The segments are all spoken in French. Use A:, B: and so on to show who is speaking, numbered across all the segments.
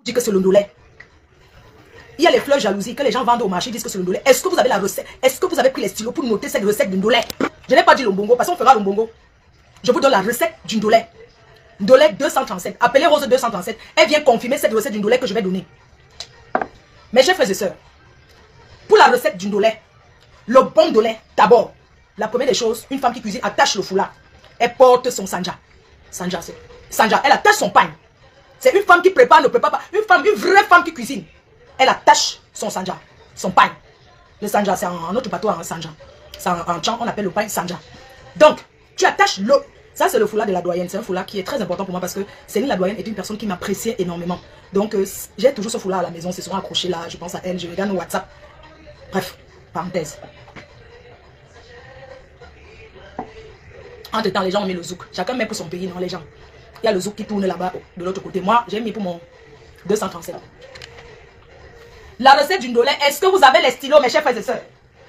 A: dit que c'est le ndolé. Il y a les fleurs jalousie que les gens vendent au marché, disent que c'est le ndolé. Est-ce que vous avez la recette? Est-ce que vous avez pris les stylos pour noter cette recette du ndolé? Je n'ai pas dit l'ombongo parce qu'on fera l'ombongo. Je vous donne la recette du ndolé. Ndolé 237. Appelez Rose 237. Elle vient confirmer cette recette du ndolé que je vais donner. Mes chers frères et sœurs, pour la recette du ndolé, le bon ndolé, d'abord, la première des choses, une femme qui cuisine attache le foulard. Elle porte son sanja. Sanja, c'est sanja. Elle attache son pain. C'est une femme qui prépare, ne prépare pas. Une vraie femme qui cuisine. Elle attache son sanja, son pain. Le sanja, c'est en notre bateau, un sanja. En tchang, on appelle le pain sanja. Donc, tu attaches le... Ça, c'est le foulard de la doyenne. C'est un foulard qui est très important pour moi parce que Céline la doyenne est une personne qui m'apprécie énormément. Donc, j'ai toujours ce foulard à la maison. C'est souvent accroché là. Je pense à elle. Je regarde nos WhatsApp. Bref, parenthèse. Entre temps, les gens ont mis le zouk. Chacun met pour son pays, non, les gens. Il y a le zouk qui tourne là-bas, de l'autre côté. Moi, j'ai mis pour mon 237. La recette du ndolé, est-ce que vous avez les stylos, mes chers frères et sœurs?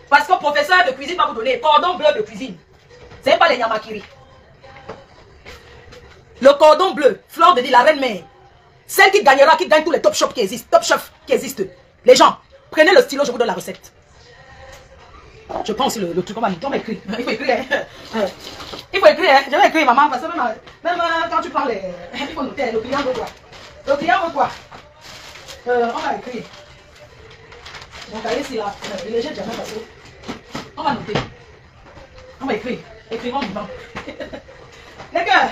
A: Parce que le professeur de cuisine va vous donner cordon bleu de cuisine. Ce n'est pas les yamakiri. Le cordon bleu, fleur de la reine mère. Celle qui gagnera, qui gagne tous les top shops qui existent. Top chefs qui existent. Les gens, prenez le stylo, je vous donne la recette. Je prends aussi le truc, on va écrire. Il faut écrire. Il faut écrire. Je vais écrire, maman, parce que même quand tu prends les... Il faut noter, le client veut quoi? Le client veut quoi? On va écrire. Donc, allez, c'est là. Les gens jamais passé. On va noter. On va écrire. Écrivons vivant. Les gars,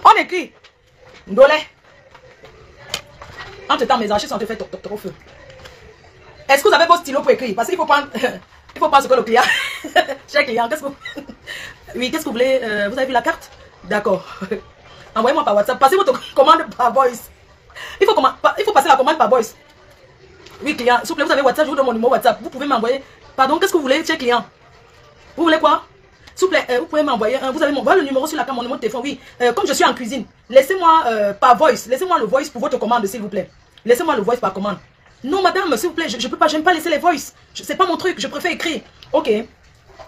A: on écrit. Ndolé. Entre temps, mes archives sont fait toc au feu. Est-ce que vous avez vos stylos pour écrire? Parce qu'il faut prendre. Il faut prendre ce que le client. Cher client, qu'est-ce que vous. Oui, qu'est-ce que vous voulez? Vous avez vu la carte? D'accord. Envoyez-moi par WhatsApp. Passez votre commande par voice. Il faut passer la commande par voice. Oui, client, s'il vous plaît, vous avez WhatsApp, je vous donne mon numéro WhatsApp. Vous pouvez m'envoyer. Pardon, qu'est-ce que vous voulez, cher client? Vous voulez quoi? S'il vous plaît, vous pouvez m'envoyer. Vous avez le numéro sur la carte, mon numéro de téléphone. Oui, comme je suis en cuisine, laissez-moi par voice. Laissez-moi le voice pour votre commande, s'il vous plaît. Laissez-moi le voice par commande. Non, madame, s'il vous plaît, je peux pas, j'aime pas laisser les voice. C'est pas mon truc, je préfère écrire. Ok.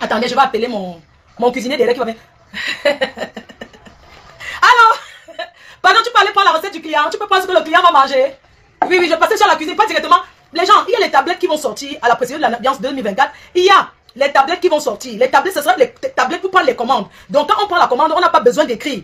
A: Attendez, je vais appeler mon cuisinier derrière qui va venir. Alors, pardon, tu peux aller prendre la recette du client. Tu peux prendre ce que le client va manger. Oui, oui, je passais sur la cuisine, pas directement. Les gens, il y a les tablettes qui vont sortir à la précision de l'ambiance 2024. Il y a les tablettes qui vont sortir. Les tablettes, ce sera les tablettes pour prendre les commandes. Donc, quand on prend la commande, on n'a pas besoin d'écrire.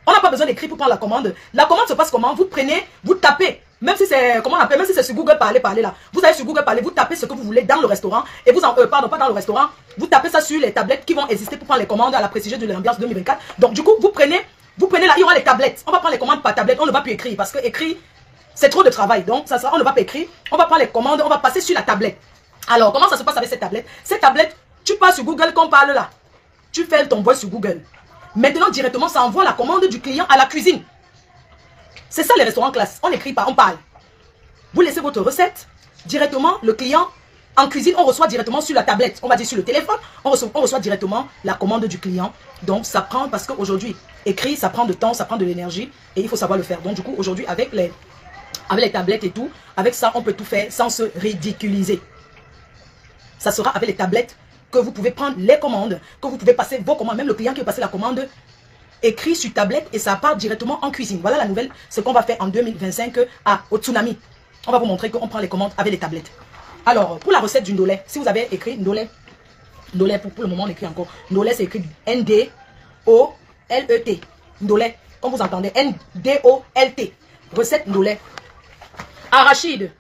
A: On n'a pas besoin d'écrire pour prendre la commande. La commande se passe comment? Vous prenez, vous tapez. Même si c'est, comment on appelle, même si c'est sur Google parler là. Vous allez sur Google parler, vous tapez ce que vous voulez dans le restaurant. Et vous pardon, pas dans le restaurant. Vous tapez ça sur les tablettes qui vont exister pour prendre les commandes à la précision de l'ambiance 2024. Donc, du coup, vous prenez là, il y aura les tablettes. On va prendre les commandes par tablette. On ne va plus écrire parce que écrire, c'est trop de travail. Donc, ça sera, on ne va pas écrire. On va prendre les commandes, on va passer sur la tablette. Alors, comment ça se passe avec cette tablette? Cette tablette, tu passes sur Google qu'on parle là. Tu fais ton voix sur Google. Maintenant, directement, ça envoie la commande du client à la cuisine. C'est ça les restaurants classe. On n'écrit pas, on parle. Vous laissez votre recette. Directement, le client en cuisine, on reçoit directement sur la tablette. On va dire sur le téléphone. On reçoit directement la commande du client. Donc, ça prend, parce qu'aujourd'hui, écrire, ça prend de temps, ça prend de l'énergie. Et il faut savoir le faire. Donc, du coup, aujourd'hui, avec les tablettes et tout, avec ça, on peut tout faire sans se ridiculiser. Ça sera avec les tablettes que vous pouvez prendre les commandes, que vous pouvez passer vos commandes. Même le client qui veut passer la commande écrit sur tablette et ça part directement en cuisine. Voilà la nouvelle, ce qu'on va faire en 2025 au Tsunami. On va vous montrer qu'on prend les commandes avec les tablettes. Alors, pour la recette du ndolé, si vous avez écrit ndolé, pour le moment on écrit encore. Ndolé, c'est écrit N-D-O-L-E-T. Ndolé, comme vous entendez, N-D-O-L-T. Recette ndolé. Arachide,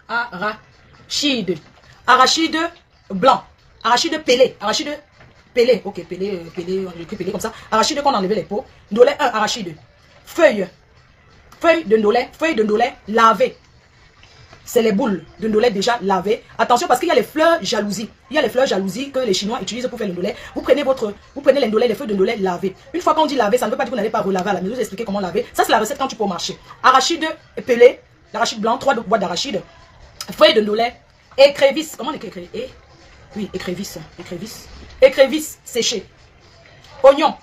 A: arachide blanc. Arachide pelé. Arachide pelé. Ok, pelé, j'écris pelé comme ça. Arachide qu'on enlevait les peaux. Ndolé 1, arachide. Feuille de ndolé lavée. C'est les boules de ndolé déjà lavées. Attention parce qu'il y a les fleurs jalousie. Il y a les fleurs jalousie que les Chinois utilisent pour faire le ndolé. Vous prenez les ndolé, les feuilles de ndolé lavées. Une fois qu'on dit laver, ça ne veut pas dire que vous n'allez pas relaver à la maison. Je vous expliquer comment laver. Ça, c'est la recette quand tu peux au marché. Arachide pelé, l'arachide blanc, 3 boîtes d'arachide. Feuille de ndolé, écrevisse. Comment on écrit oui, écrevisse. Écrevisse séchée. Oignon.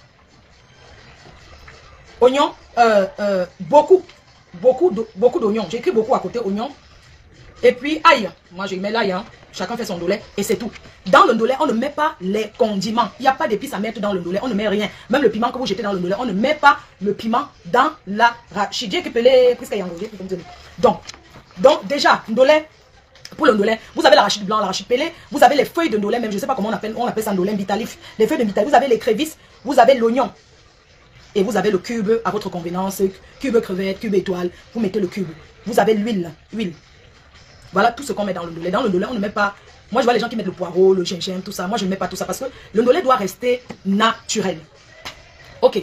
A: Oignon, beaucoup d'oignons. J'écris beaucoup à côté, oignon. Et puis, ail. Moi, je mets l'ail. Hein. Chacun fait son ndolé et c'est tout. Dans le ndolé, on ne met pas les condiments. Il n'y a pas d'épices à mettre dans le ndolé. On ne met rien. Même le piment que vous jetez dans le ndolé, on ne met pas le piment dans l'arachide. Donc déjà, ndolé, pour le ndolé, vous avez l'arachide blanc, l'arachide pelé, vous avez les feuilles de ndolé, même je ne sais pas comment on appelle ça ndolé bitalif. Les feuilles de bitalif, vous avez les crévisses, vous avez l'oignon. Et vous avez le cube à votre convenance, cube crevette, cube étoile, vous mettez le cube. Vous avez l'huile. Voilà tout ce qu'on met dans le ndolé. Dans le ndolé, on ne met pas... Moi, je vois les gens qui mettent le poireau, le gingembre, tout ça. Moi, je ne mets pas tout ça parce que le ndolé doit rester naturel. Ok.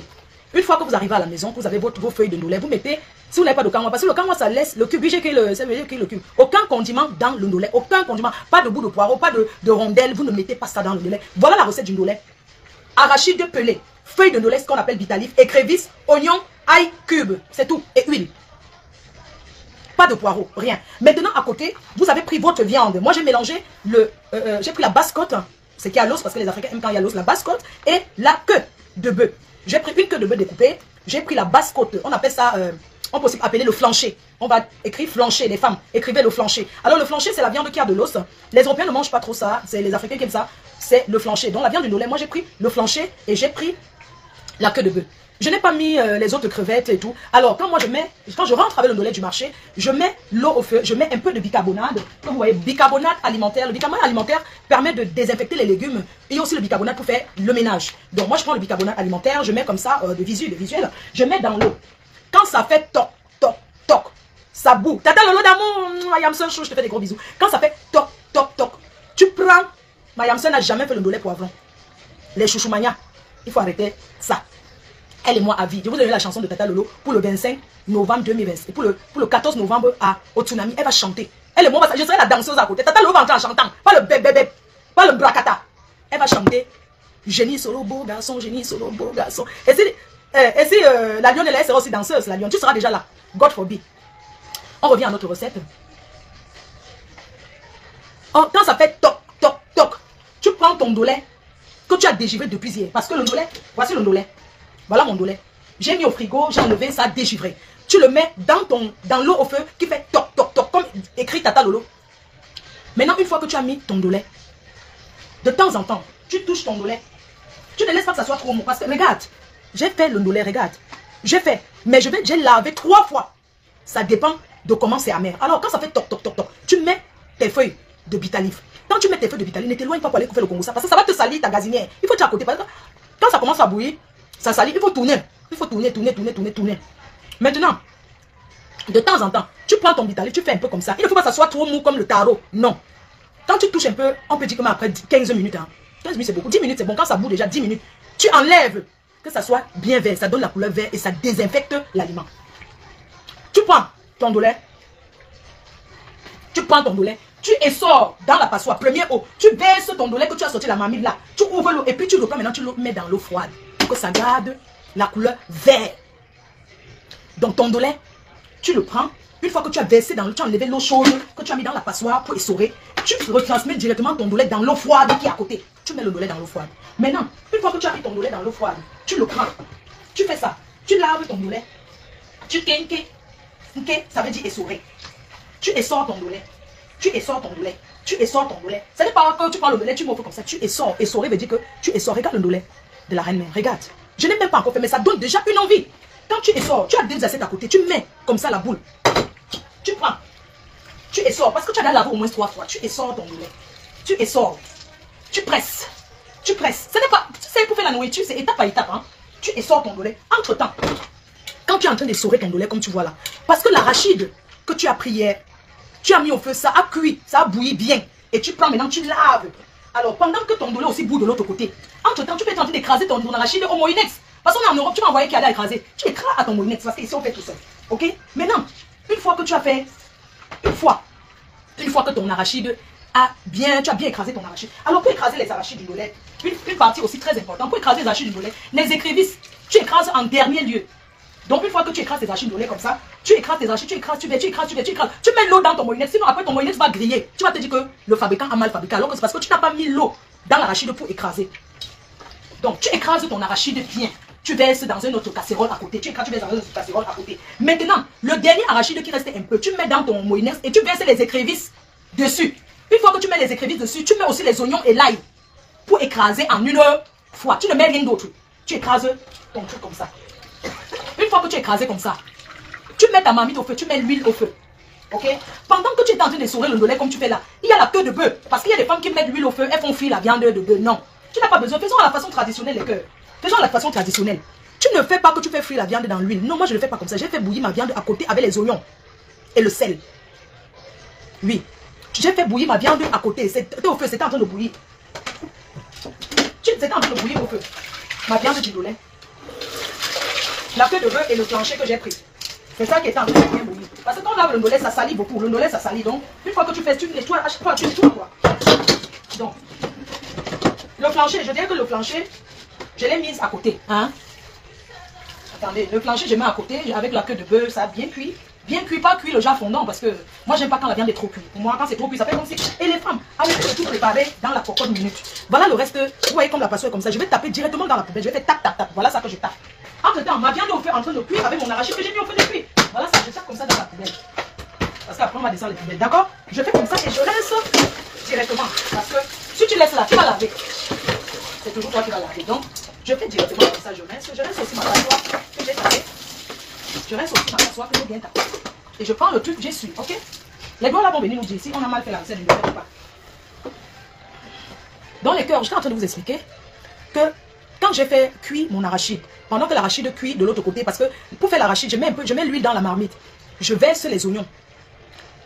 A: Une fois que vous arrivez à la maison, que vous avez vos feuilles de ndolé, vous mettez... Si vous n'avez pas de kanwa, parce que le kanwa, ça laisse le cube. Ça veut dire que le cube. Aucun condiment dans le ndolé. Aucun condiment. Pas de bout de poireau, pas de rondelles. Vous ne mettez pas ça dans le ndolé. Voilà la recette du ndolé. Arachide pelé, feuille de ndolé, ce qu'on appelle bitalif, écrevisse, oignon, ail, cube. C'est tout. Et huile. Pas de poireau, rien. Maintenant, à côté, vous avez pris votre viande. Moi, j'ai mélangé j'ai pris la basse-côte, c'est qui a l'os, parce que les Africains aiment quand il y a l'os, la basse-côte, et la queue de bœuf. J'ai pris une queue de bœuf découpée. J'ai pris la basse-côte. On appelle ça, on peut aussi appeler le flancher. On va écrire flancher, les femmes. Écrivez le flancher. Alors, le flancher, c'est la viande qui a de l'os. Les Européens ne mangent pas trop ça. C'est les Africains qui aiment ça. C'est le flancher. Donc, la viande du ndolé, moi, j'ai pris le flancher et j'ai pris la queue de bœuf. Je n'ai pas mis les autres crevettes et tout. Alors, quand je rentre avec le ndolé du marché, je mets l'eau au feu, je mets un peu de bicarbonate. Comme vous voyez, bicarbonate alimentaire. Le bicarbonate alimentaire permet de désinfecter les légumes. Et aussi le bicarbonate pour faire le ménage. Donc, moi, je prends le bicarbonate alimentaire, je mets comme ça, de visuel. Je mets dans l'eau. Quand ça fait toc, toc, toc, ça boue. Tata Lolo d'amour, Yamson, je te fais des gros bisous. Quand ça fait toc, toc, toc, tu prends. Ma Yamson n'a jamais fait le ndolé poivron. Les chouchoumania, il faut arrêter ça. Elle et moi à vie. Je vous donne la chanson de Tata Lolo pour le 25 novembre 2020. Et pour le 14 novembre au Tsunami, elle va chanter. Elle et moi, je serai la danseuse à côté. Tata Lolo va entrer en chantant. Pas le bébé, pas le bracata. Elle va chanter. Génie solo, beau garçon, génie solo, beau garçon. Et si la lionne, elle sera aussi danseuse, la lionne, tu seras déjà là. God forbid. On revient à notre recette. Oh, quand ça fait toc, toc, toc, tu prends ton ndolé que tu as dégivré depuis hier. Parce que le ndolé, voici le ndolé. Voilà mon ndolé. J'ai mis au frigo, j'ai enlevé, ça a dégivré. Tu le mets dans l'eau au feu qui fait toc, toc, toc, comme écrit Tata Lolo. Maintenant, une fois que tu as mis ton ndolé, de temps en temps, tu touches ton ndolé. Tu ne laisses pas que ça soit trop mou. Parce que, regarde, j'ai fait le ndolé, regarde. J'ai fait, mais j'ai lavé 3 fois. Ça dépend de comment c'est amer. Alors, quand ça fait toc, toc, toc, toc, tu mets tes feuilles de bitalif. Quand tu mets tes feuilles de bitalif, ne t'éloigne pas pour aller couper le Congo. Parce que ça va te salir ta gazinière. Il faut être à côté. Parce que quand ça commence à bouillir, ça salit, il faut tourner. Il faut tourner. Maintenant, de temps en temps, tu prends ton bitalif, tu fais un peu comme ça. Il ne faut pas que ça soit trop mou comme le tarot. Non. Quand tu touches un peu, on peut dire que après 15 minutes, hein, 15 minutes c'est beaucoup. 10 minutes c'est bon. Quand ça bout déjà 10 minutes, tu enlèves que ça soit bien vert. Ça donne la couleur vert et ça désinfecte l'aliment. Tu prends ton ndolé. Tu essors dans la passoire. Première eau. Tu baisses ton ndolé que tu as sorti la marmite là. Tu ouvres l'eau et puis tu le prends maintenant, tu le mets dans l'eau froide. Que ça garde la couleur vert. Donc ton ndolé, tu le prends. Une fois que tu as versé dans l'eau, tu as enlevé l'eau chaude que tu as mis dans la passoire pour essorer. Tu retransmets directement ton ndolé dans l'eau froide qui est à côté. Tu mets le ndolé dans l'eau froide. Maintenant, une fois que tu as mis ton ndolé dans l'eau froide, tu le prends. Tu fais ça. Tu laves ton ndolé. Tu kenke. Ça veut dire essorer. Tu essors ton ndolé. Ça n'est pas que tu prends le ndolé, tu m'offres comme ça. Tu essors. Essorer veut dire que tu essors. Regarde le ndolé de la reine-mère. Regarde. Je n'ai même pas encore fait, mais ça donne déjà une envie. Quand tu essors, tu as des assiettes à côté, tu mets comme ça la boule. Tu prends. Tu essors. Parce que tu as lavé au moins 3 fois. Tu essors ton ndolé. Tu essors. Tu presses. Ce n'est pas. Tu sais, pour faire la nourriture, c'est étape par étape. Hein. Tu essors ton ndolé. Entre-temps, quand tu es en train d'essorer ton ndolé, comme tu vois là, parce que l'arachide que tu as pris hier, tu as mis au feu, ça a cuit, ça a bouilli bien. Et tu prends maintenant, tu laves. Alors, pendant que ton ndolé aussi bout de l'autre côté, entre-temps, tu peux être en train d'écraser ton arachide au Moinex. Parce qu'on est en Europe, tu m'as envoyé qui allait écraser. Tu écrases à ton Moinex parce qu'ici, on fait tout seul. Ok? Maintenant, une fois que tu as fait, une fois que ton arachide tu as bien écrasé ton arachide. Alors, pour écraser les arachides du ndolé, une partie aussi très importante, pour écraser les arachides du ndolé, les écrevisses, tu écrases en dernier lieu. Donc, une fois que tu écrases tes arachides ndolé comme ça, tu écrases tes arachides, tu écrases. Tu mets l'eau dans ton Moinex, sinon après ton Moinex va griller. Tu vas te dire que le fabricant a mal fabriqué, alors que c'est parce que tu n'as pas mis l'eau dans l'arachide pour écraser. Donc, tu écrases ton arachide bien. Tu verses dans une autre casserole à côté. Tu verses dans une autre casserole à côté. Maintenant, le dernier arachide qui restait un peu, tu mets dans ton Moinex et tu verses les écrevisses dessus. Une fois que tu mets les écrevisses dessus, tu mets aussi les oignons et l'ail pour écraser en une fois. Tu ne mets rien d'autre. Tu écrases ton truc comme ça. Une fois que tu as écrasé comme ça, tu mets ta marmite au feu, tu mets l'huile au feu. Ok? Pendant que tu es en train de sourire le ndolé comme tu fais là, il y a la queue de bœuf. Parce qu'il y a des femmes qui mettent l'huile au feu, elles font frire la viande de bœuf. Non. Tu n'as pas besoin. Faisons à la façon traditionnelle, les cœurs. Faisons à la façon traditionnelle. Tu ne fais pas que tu fais frire la viande dans l'huile. Non, moi je ne le fais pas comme ça. J'ai fait bouillir ma viande à côté avec les oignons et le sel. Oui. J'ai fait bouillir ma viande à côté. C'était au feu, c'était en train de bouillir. C'était en train de bouillir au feu. Ma viande du ndolé. La queue de bœuf et le plancher que j'ai pris. C'est ça qui est en train de bien bouillir. Parce que quand on lave le ndolé, ça salit beaucoup. Le ndolé, ça salit. Donc, une fois que tu fais, tu nettoies, à chaque fois, tu nettoies quoi. Donc, le plancher, je dirais que le plancher, je l'ai mis à côté. Hein? Attendez, le plancher, je mets à côté avec la queue de bœuf, ça a bien cuit. Bien cuit, pas cuit le genre fondant, parce que moi, j'aime pas quand la viande est trop cuite. Pour moi, quand c'est trop cuit, ça fait comme si... Et les femmes, arrêtez de tout préparer dans la cocotte minute. Voilà le reste, vous voyez comme la passoire est comme ça. Je vais taper directement dans la poubelle, je vais faire tac, tac, tac. Voilà ça que je tape. Entre temps, ma viande est au feu en train de cuire avec mon arachide que j'ai mis au feu de cuire. Voilà ça, je tape comme ça dans la poubelle. Parce qu'après, on va descendre les poubelles, d'accord? Je fais comme ça et je laisse directement. Parce que si tu laisses là, tu vas laver. C'est toujours toi qui vas laver. Donc, je fais directement comme ça, je rince aussi ma passoire que j'ai tapée. Je rince aussi ma passoire que j'ai bien tapée. Et je prends le truc, j'ai su, ok? Les doigts là vont venir nous dire si on a mal fait la recette, je ne le fais pas. Dans les cœurs, je suis en train de vous expliquer que quand j'ai fait cuire mon arachide, pendant que l'arachide cuit de l'autre côté, parce que pour faire l'arachide, je mets l'huile dans la marmite. Je verse les oignons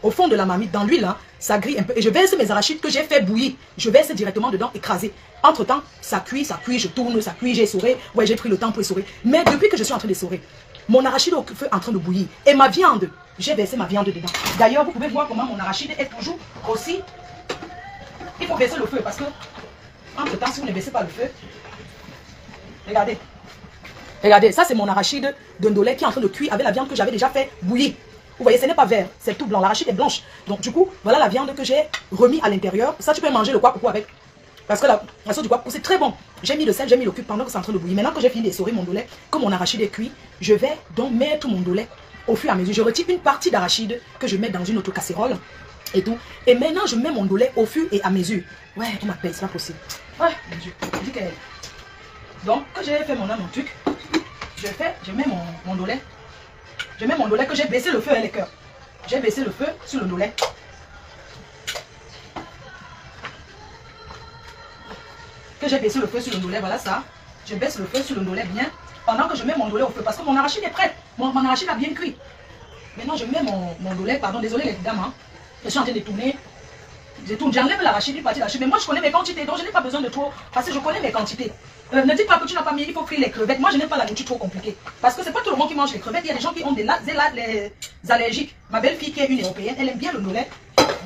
A: au fond de la marmite, dans l'huile, hein, ça grille un peu. Et je verse mes arachides que j'ai fait bouillir. Je verse directement dedans, écrasé. Entre temps, ça cuit, je tourne, ça cuit, j'ai essoré. Ouais, j'ai pris le temps pour essorer. Mais depuis que je suis en train d'essorer, mon arachide est au feu en train de bouillir. Et ma viande, j'ai versé ma viande dedans. D'ailleurs, vous pouvez voir comment mon arachide est toujours aussi. Il faut baisser le feu parce que, entre temps, si vous ne baissez pas le feu, regardez. Regardez, ça c'est mon arachide de ndolé qui est en train de cuire avec la viande que j'avais déjà fait bouillir. Vous voyez, ce n'est pas vert, c'est tout blanc. L'arachide est blanche. Donc du coup, voilà la viande que j'ai remis à l'intérieur. Ça, tu peux manger le kwakoukou avec. Parce que la sauce du kwakoukou, c'est très bon. J'ai mis le sel, j'ai mis le cube pendant que c'est en train de bouillir. Maintenant que j'ai fini d'essorer mon ndolé, que mon arachide est cuit, je vais donc mettre mon ndolé au fur et à mesure. Je retire une partie d'arachide que je mets dans une autre casserole et tout. Et maintenant, je mets mon ndolé au fur et à mesure. Ouais, on m'appelle, c'est pas possible. Ouais, mon Dieu. Dis qu'elle. Donc, que j'ai fait mon truc, je mets mon ndolé. Je mets mon ndolé que j'ai baissé le feu avec les cœurs. J'ai baissé le feu sur le ndolé. Que j'ai baissé le feu sur le ndolé, voilà ça. Je baisse le feu sur le ndolé bien pendant que je mets mon ndolé au feu. Parce que mon arachide est prêt. Mon arachide a bien cuit. Maintenant, je mets mon ndolé, pardon, désolé les dames. Hein. Je suis en train de tourner. Je tourne, j'enlève l'arachide, une partie d'arachide. Mais moi, je connais mes quantités, donc je n'ai pas besoin de trop. Parce que je connais mes quantités. Ne dites pas que tu n'as pas mis, il faut frire les crevettes. Moi, je n'aime pas la nourriture trop compliquée. Parce que c'est pas tout le monde qui mange les crevettes. Il y a des gens qui ont des allergiques. Ma belle-fille qui est une européenne, elle aime bien le ndolé.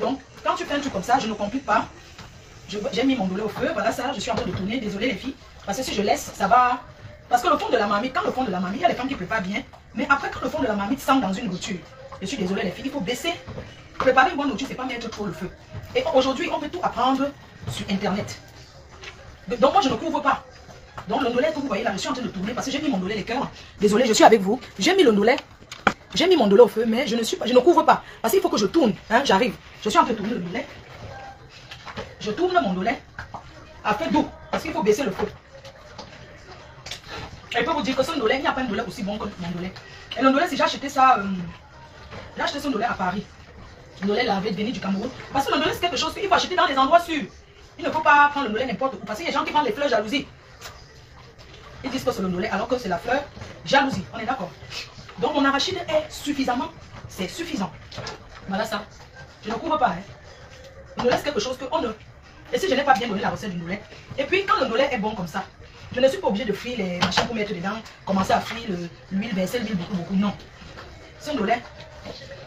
A: Donc, quand tu fais un truc comme ça, je ne complique pas. J'ai mis mon ndolé au feu. Voilà ça, je suis en train de tourner. Désolé les filles. Parce que si je laisse, ça va. Parce que le fond de la marmite, quand le fond de la marmite, il y a des femmes qui préparent bien. Mais après, quand le fond de la marmite sent dans une nourriture, je suis désolée les filles, il faut baisser. Préparer une bonne nourriture, c'est pas mettre trop le feu. Et aujourd'hui, on peut tout apprendre sur Internet. Donc moi, je ne couvre pas. Donc le ndolé que vous voyez là, je suis en train de tourner parce que j'ai mis mon ndolé les cœurs. Désolé, je suis avec vous. J'ai mis le ndolé. J'ai mis mon ndolé au feu, mais je ne couvre pas. Parce qu'il faut que je tourne. Hein, j'arrive. Je suis en train de tourner le ndolé. Je tourne mon ndolé à feu doux. Parce qu'il faut baisser le feu. Et je peux vous dire que ce ndolé, il n'y a pas un ndolé aussi bon que mon ndolé. Et le ndolé, si j'ai acheté ça, j'ai acheté ce ndolé à Paris. Le ndolé lavé venu du Cameroun. Parce que le ndolé, c'est quelque chose qu'il faut acheter dans des endroits sûrs. Il ne faut pas prendre le ndolé n'importe où. Parce qu'il y a des gens qui prennent les fleurs jalousie. Ils disent que c'est le ndolé alors que c'est la fleur jalousie. On est d'accord? Donc mon arachide est suffisamment. C'est suffisant. Voilà ça. Je ne couvre pas. Hein. Le ndolé, c'est quelque chose qu'on ne. Et si je n'ai pas bien donné la recette du ndolé. Et puis quand le ndolé est bon comme ça, je ne suis pas obligé de frire les machins pour mettre dedans. Commencer à frire l'huile, verser l'huile beaucoup. Non. C'est un ndolé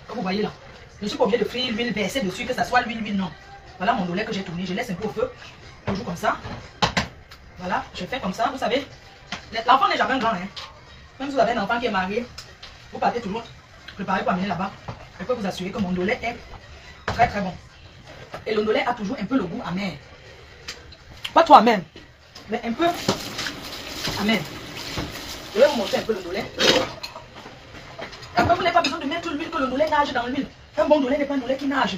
A: que vous voyez là. Je ne suis pas obligé de frire l'huile, verser dessus, que ça soit l'huile, non. Voilà mon ndolé que j'ai tourné. Je laisse un peu au feu. Toujours comme ça. Voilà, je fais comme ça. Vous savez, l'enfant n'est jamais grand. Hein. Même si vous avez un enfant qui est marié, vous partez toujours préparer pour amener là-bas. Je peux vous assurer que mon ndolé est très très bon. Et le ndolé a toujours un peu le goût amer. Pas trop amer, mais un peu amer. Je vais vous montrer un peu le ndolé. Après, vous n'avez pas besoin de mettre l'huile, que le ndolé nage dans l'huile. Un bon ndolé n'est pas un ndolé qui nage.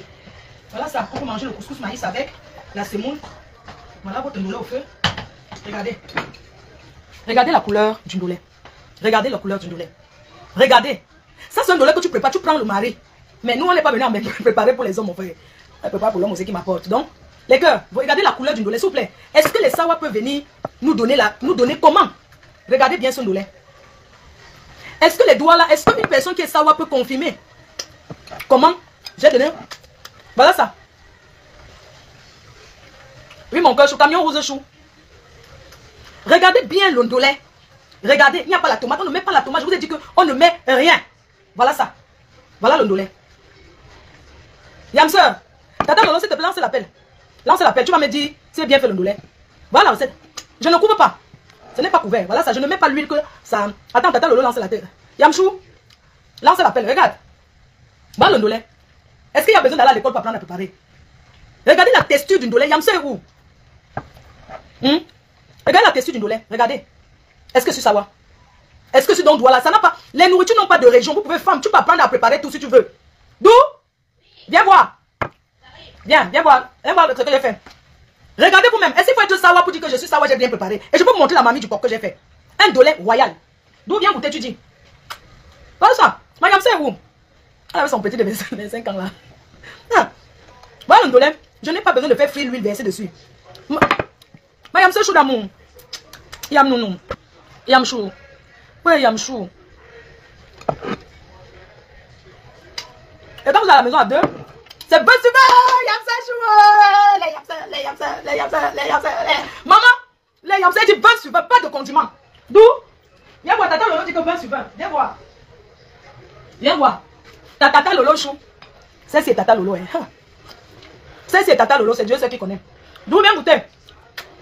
A: Voilà ça, on peut manger le couscous maïs avec la semoule. Voilà votre ndolé au feu. Regardez. Regardez la couleur du ndolé. Regardez la couleur du ndolé. Regardez. Ça c'est un ndolé que tu prépares, tu prends le mari. Mais nous, on n'est pas venu à me préparer pour les hommes, mon frère. On prépare pour l'homme aussi qui m'apporte. Donc, les gars, vous regardez la couleur du ndolé, s'il vous plaît. Est-ce que les sawa peuvent venir nous donner comment? Regardez bien ce ndolé. Est-ce que les doigts là, est-ce qu'une personne qui est sawa peut confirmer? Comment? J'ai donné. Voilà ça. Oui, mon cœur, chou, camion rose chou. Regardez bien le ndolé. Regardez, il n'y a pas la tomate. On ne met pas la tomate. Je vous ai dit qu'on ne met rien. Voilà ça. Voilà le ndolé. Yamseur, Tata Lolo, s'il te plaît, lance l'appel. Lance l'appel. Tu vas me dire, c'est bien fait le ndolé. Voilà la recette. Je ne couvre pas. Ce n'est pas couvert. Voilà ça. Je ne mets pas l'huile que ça. Attends, Tata Lolo, lance la tête. Yamchou, lance l'appel. Regarde. Voilà le ndolé. Est-ce qu'il y a besoin d'aller à l'école pour apprendre à préparer? Regardez la texture du ndolé. Yamseur où? Regardez la texture du ndolé. Regardez. Est-ce que c'est sawa? Est-ce que c'est dans doigt là? Ça n'a pas. Les nourritures n'ont pas de région. Vous pouvez, femme, tu peux apprendre à préparer tout si tu veux. D'où? Viens voir. Viens voir. Viens voir ce que j'ai fait. Regardez vous-même. Est-ce qu'il faut être sawa pour dire que je suis sawa, j'ai bien préparé? Et je peux vous montrer la mamie du porc que j'ai fait. Un ndolé royal. D'où vient goûter, tu dis? Voilà ça. Madame, c'est où? Elle avait son petit de 25 ans là. Ah. Voilà le ndolé. Je n'ai pas besoin de faire frire l'huile versée dessus. Madame, c'est chou d'amour. Yam nounou. Yam chou. Ouais, yam chou. Et quand vous êtes à la maison à deux, c'est bon super. Yam c'est chou. Les yam c'est. Maman, les yam c'est dit 20 sur 20, pas de condiments. D'où? Viens voir, Tata Lolo dit que 20 sur 20. Viens voir. Viens voir. Tata Lolo chou. Ça c'est Tata Lolo. Hein. Ça c'est Tata Lolo, c'est Dieu seul qui connaît. D'où viens goûter?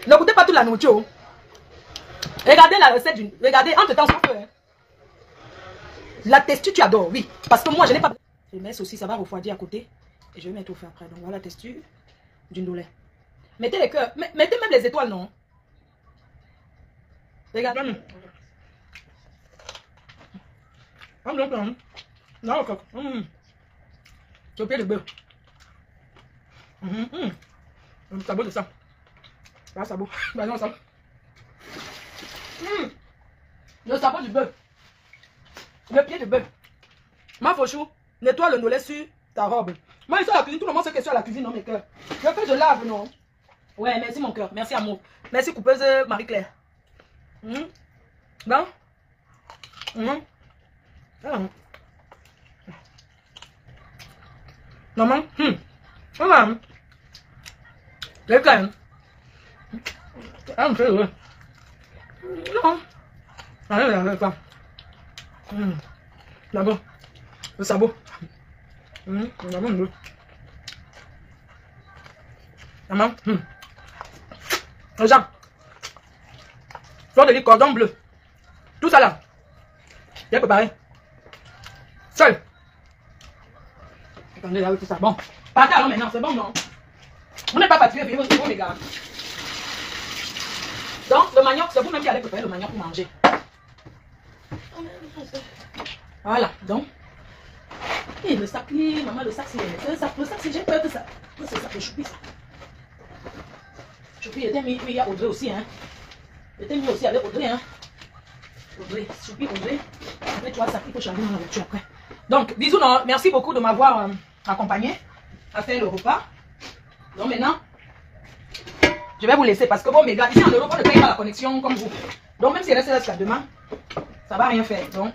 A: Ne goûtez pas toute la nourriture. Regardez la recette d'une. Regardez, entre temps, ça fait. La texture, tu adores, oui. Parce que moi, je n'ai pas. Je mets ceci, ça va refroidir à côté. Et je vais mettre au feu après. Donc voilà la texture du ndolé. Mettez les cœurs. Mettez même les étoiles, non? Regardez. Non, coq. Tu pied de bœuf. Ça beau de ça. Là, ça beau. Bah non, ça. Le sabot du bœuf. Le pied de bœuf. Ma fauchou, nettoie le ndolé sur ta robe. Moi, ici à la cuisine, tout le monde sait que je suis à la cuisine, non, mes cœurs. Je lave, non? Ouais, merci, mon cœur. Merci, amour. Merci, coupeuse Marie-Claire. Bon? Maman? Voilà. C'est quand même. Ah, c'est vrai. Non. Allez, pas. D'abord, le sabot. D'abord, le. Maman. Regarde. Fleur de lit, cordon bleu. Tout ça là. J'ai préparé. Seul. Attendez là, tout ça. Bon. Partez alors maintenant, c'est bon, non? On n'est pas fatigué, venez vous les gars. Donc, le manioc, c'est vous-même qui allez préparer le manioc pour manger. Voilà, donc. Et le sac, maman, le sac, c'est le sac, j'ai peur de ça. C'est le sac de Choupi, ça. Choupi, il était mis, il y a Audrey aussi, hein. Il était mis aussi avec Audrey, hein. Audrey, Choupi, Audrey. Après, tu vois, ça, il faut changer dans la voiture après. Donc, bisous, non, merci beaucoup de m'avoir accompagné à faire le repas. Donc, maintenant, je vais vous laisser parce que bon, mes gars, ici en Europe, on ne paye pas la connexion comme vous. Donc, même si il reste jusqu'à demain, ça ne va rien faire. Donc,